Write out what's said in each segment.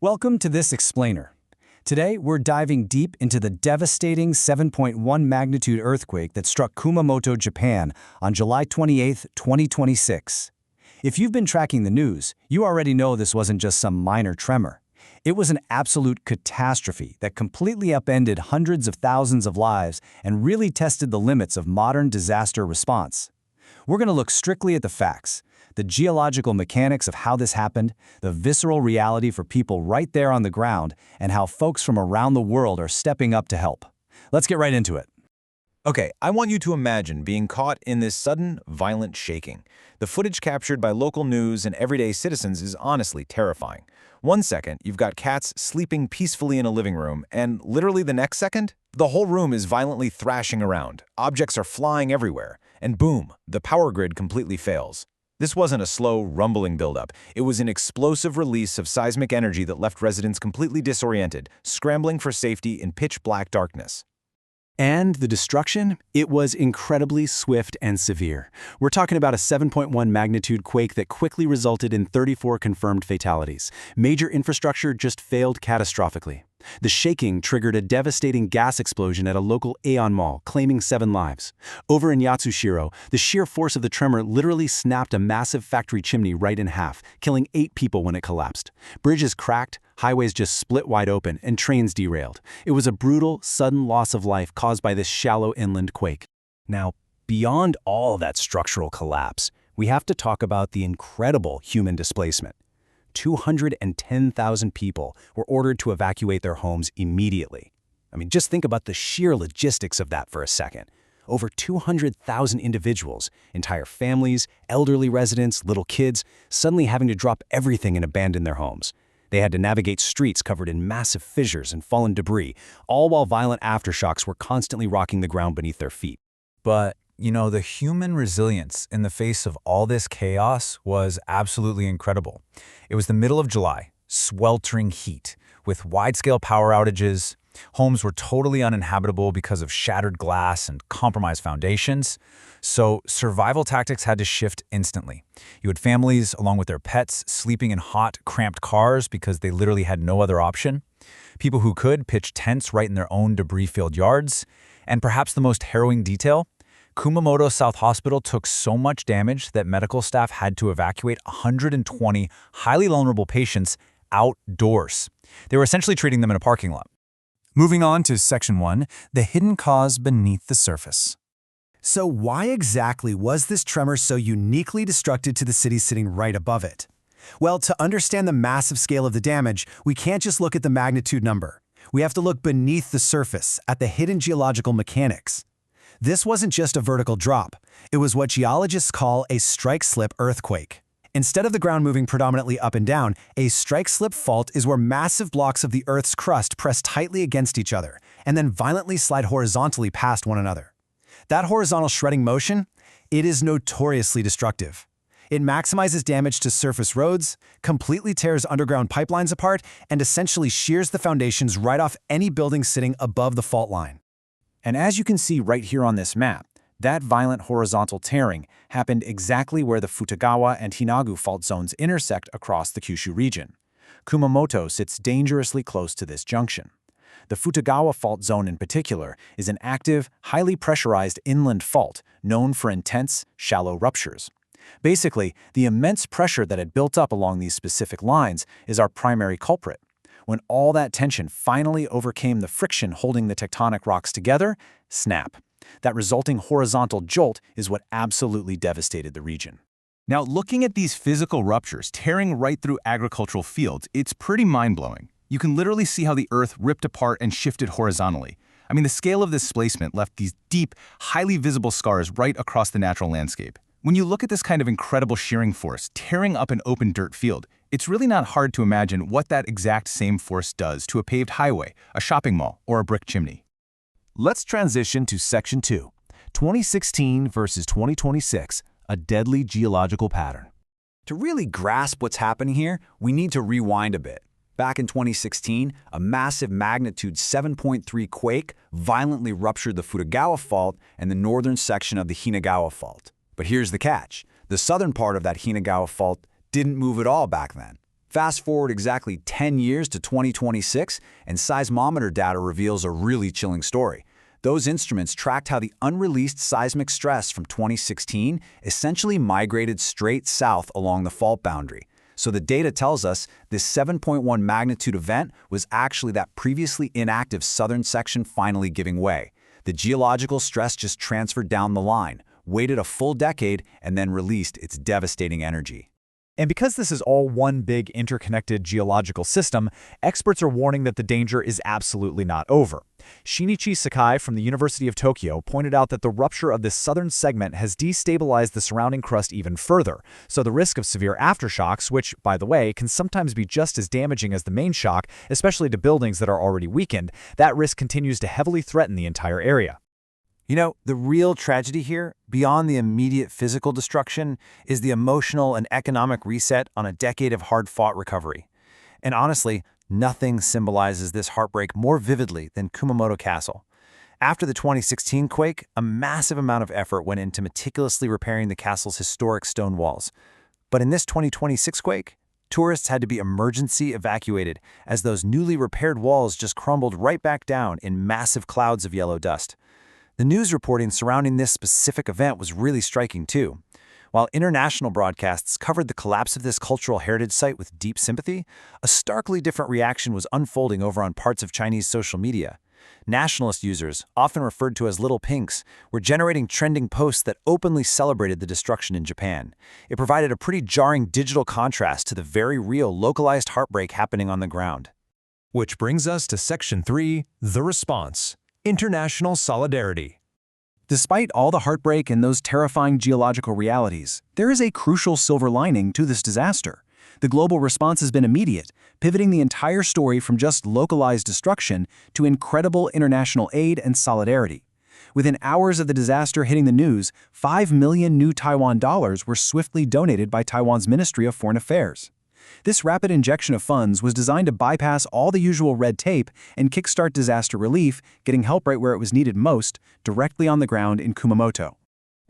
Welcome to this explainer. Today, we're diving deep into the devastating 7.1 magnitude earthquake that struck Kumamoto, Japan on July 28, 2026. If you've been tracking the news, you already know this wasn't just some minor tremor. It was an absolute catastrophe that completely upended hundreds of thousands of lives and really tested the limits of modern disaster response. We're going to look strictly at the facts, the geological mechanics of how this happened, the visceral reality for people right there on the ground, and how folks from around the world are stepping up to help. Let's get right into it. Okay, I want you to imagine being caught in this sudden, violent shaking. The footage captured by local news and everyday citizens is honestly terrifying. 1 second, you've got cats sleeping peacefully in a living room, and literally the next second, the whole room is violently thrashing around. Objects are flying everywhere, and boom, the power grid completely fails. This wasn't a slow, rumbling buildup. It was an explosive release of seismic energy that left residents completely disoriented, scrambling for safety in pitch-black darkness. And the destruction? It was incredibly swift and severe. We're talking about a 7.1 magnitude quake that quickly resulted in 34 confirmed fatalities. Major infrastructure just failed catastrophically. The shaking triggered a devastating gas explosion at a local Aeon mall, claiming 7 lives. Over in Yatsushiro, the sheer force of the tremor literally snapped a massive factory chimney right in half, killing 8 people when it collapsed. Bridges cracked, highways just split wide open, and trains derailed. It was a brutal, sudden loss of life caused by this shallow inland quake. Now, beyond all that structural collapse, we have to talk about the incredible human displacement. 210,000 people were ordered to evacuate their homes immediately. I mean, just think about the sheer logistics of that for a second. Over 200,000 individuals, entire families, elderly residents, little kids, suddenly having to drop everything and abandon their homes. They had to navigate streets covered in massive fissures and fallen debris, all while violent aftershocks were constantly rocking the ground beneath their feet. But, the human resilience in the face of all this chaos was absolutely incredible. It was the middle of July, sweltering heat, with wide-scale power outages. Homes were totally uninhabitable because of shattered glass and compromised foundations. So survival tactics had to shift instantly. You had families, along with their pets, sleeping in hot, cramped cars because they literally had no other option. People who could pitched tents right in their own debris-filled yards. And perhaps the most harrowing detail, Kumamoto South Hospital took so much damage that medical staff had to evacuate 120 highly vulnerable patients outdoors. They were essentially treating them in a parking lot. Moving on to Section 1, the hidden cause beneath the surface. So why exactly was this tremor so uniquely destructive to the city sitting right above it? Well, to understand the massive scale of the damage, we can't just look at the magnitude number. We have to look beneath the surface, at the hidden geological mechanics. This wasn't just a vertical drop. It was what geologists call a strike-slip earthquake. Instead of the ground moving predominantly up and down, a strike-slip fault is where massive blocks of the Earth's crust press tightly against each other and then violently slide horizontally past one another. That horizontal shredding motion, it is notoriously destructive. It maximizes damage to surface roads, completely tears underground pipelines apart, and essentially shears the foundations right off any building sitting above the fault line. And as you can see right here on this map, that violent horizontal tearing happened exactly where the Futagawa and Hinagu fault zones intersect across the Kyushu region. Kumamoto sits dangerously close to this junction. The Futagawa fault zone in particular is an active, highly pressurized inland fault known for intense, shallow ruptures. Basically, the immense pressure that had built up along these specific lines is our primary culprit. When all that tension finally overcame the friction holding the tectonic rocks together, snap. That resulting horizontal jolt is what absolutely devastated the region. Now, looking at these physical ruptures tearing right through agricultural fields, it's pretty mind-blowing. You can literally see how the earth ripped apart and shifted horizontally. I mean, the scale of this displacement left these deep, highly visible scars right across the natural landscape. When you look at this kind of incredible shearing force tearing up an open dirt field, it's really not hard to imagine what that exact same force does to a paved highway, a shopping mall, or a brick chimney. Let's transition to Section 2, 2016 versus 2026, a deadly geological pattern. To really grasp what's happening here, we need to rewind a bit. Back in 2016, a massive magnitude 7.3 quake violently ruptured the Futagawa Fault and the northern section of the Hinagawa Fault. But here's the catch. The southern part of that Hinagawa Fault didn't move at all back then. Fast forward exactly 10 years to 2026, and seismometer data reveals a really chilling story. Those instruments tracked how the unreleased seismic stress from 2016 essentially migrated straight south along the fault boundary. So the data tells us this 7.1 magnitude event was actually that previously inactive southern section finally giving way. The geological stress just transferred down the line, waited a full decade, and then released its devastating energy. And because this is all one big interconnected geological system, experts are warning that the danger is absolutely not over. Shinichi Sakai from the University of Tokyo pointed out that the rupture of this southern segment has destabilized the surrounding crust even further, so the risk of severe aftershocks, which, by the way, can sometimes be just as damaging as the main shock, especially to buildings that are already weakened, that risk continues to heavily threaten the entire area. You know, the real tragedy here, beyond the immediate physical destruction, is the emotional and economic reset on a decade of hard-fought recovery. And honestly, nothing symbolizes this heartbreak more vividly than Kumamoto Castle. After the 2016 quake, a massive amount of effort went into meticulously repairing the castle's historic stone walls. But in this 2026 quake, tourists had to be emergency evacuated as those newly repaired walls just crumbled right back down in massive clouds of yellow dust. The news reporting surrounding this specific event was really striking too. While international broadcasts covered the collapse of this cultural heritage site with deep sympathy, a starkly different reaction was unfolding over on parts of Chinese social media. Nationalist users, often referred to as little pinks, were generating trending posts that openly celebrated the destruction in Japan. It provided a pretty jarring digital contrast to the very real localized heartbreak happening on the ground. Which brings us to Section 3, The Response. International solidarity. Despite all the heartbreak and those terrifying geological realities, there is a crucial silver lining to this disaster. The global response has been immediate, pivoting the entire story from just localized destruction to incredible international aid and solidarity. Within hours of the disaster hitting the news, 5 million new Taiwan dollars were swiftly donated by Taiwan's Ministry of Foreign Affairs. This rapid injection of funds was designed to bypass all the usual red tape and kickstart disaster relief, getting help right where it was needed most, directly on the ground in Kumamoto.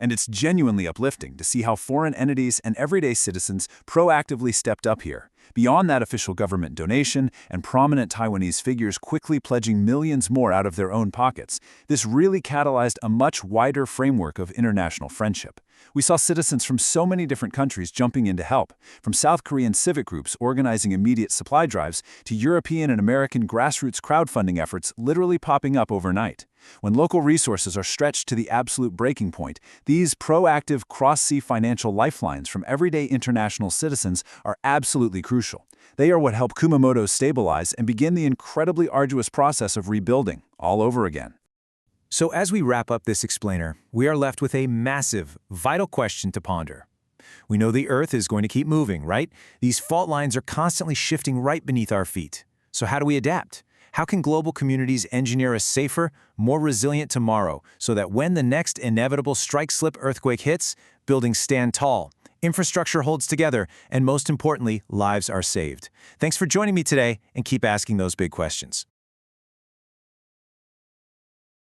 And it's genuinely uplifting to see how foreign entities and everyday citizens proactively stepped up here, beyond that official government donation and prominent Taiwanese figures quickly pledging millions more out of their own pockets. This really catalyzed a much wider framework of international friendship. We saw citizens from so many different countries jumping in to help, from South Korean civic groups organizing immediate supply drives to European and American grassroots crowdfunding efforts literally popping up overnight. When local resources are stretched to the absolute breaking point, these proactive cross-sea financial lifelines from everyday international citizens are absolutely crucial. They are what help Kumamoto stabilize and begin the incredibly arduous process of rebuilding all over again. So as we wrap up this explainer, we are left with a massive, vital question to ponder. We know the Earth is going to keep moving, right? These fault lines are constantly shifting right beneath our feet. So how do we adapt? How can global communities engineer a safer, more resilient tomorrow so that when the next inevitable strike-slip earthquake hits, buildings stand tall, infrastructure holds together, and most importantly, lives are saved? Thanks for joining me today, and keep asking those big questions.